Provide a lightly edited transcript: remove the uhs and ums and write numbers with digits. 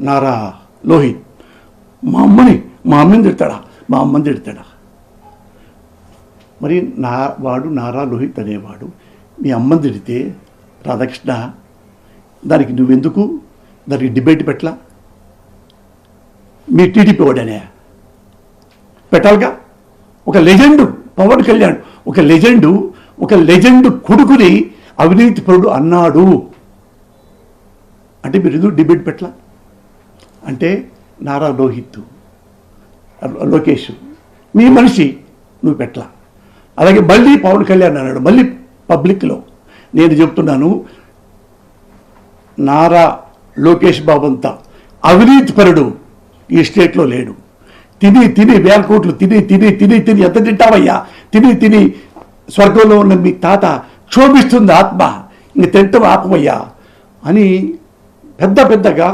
నారా లోహిత్ మా అమ్మని తిడతాడా? మరి వాడు నారా లోహిత్ అనేవాడు మీ అమ్మని తిడితే రాధాకృష్ణ దానికి నువ్వెందుకు దానికి డిబేట్ పెట్టలా? మీ టీడీపీ వాడనే పెట్టాలిగా. ఒక లెజెండు పవన్ కళ్యాణ్ ఒక లెజెండ్ కొడుకుని అవినీతి పరుడు అన్నాడు అంటే మీరు ఎందుకు డిబేట్ పెట్టలా? అంటే నారా లోకేష్ మీ మనిషి నువ్వు పెట్టలా. అలాగే మళ్ళీ పవన్ కళ్యాణ్ అన్నాడు మళ్ళీ పబ్లిక్లో. నేను చెప్తున్నాను నారా లోకేష్ బాబు అంతా అవినీతి పరుడు ఈ స్టేట్లో లేడు. తిని వేల కోట్లు తిని ఎంత తింటావయ్యా? తిని స్వర్గంలో ఉన్న మీ తాత క్షోభిస్తుంది ఆత్మ, ఇంక తింటాం ఆపమయ్యా అని పెద్దగా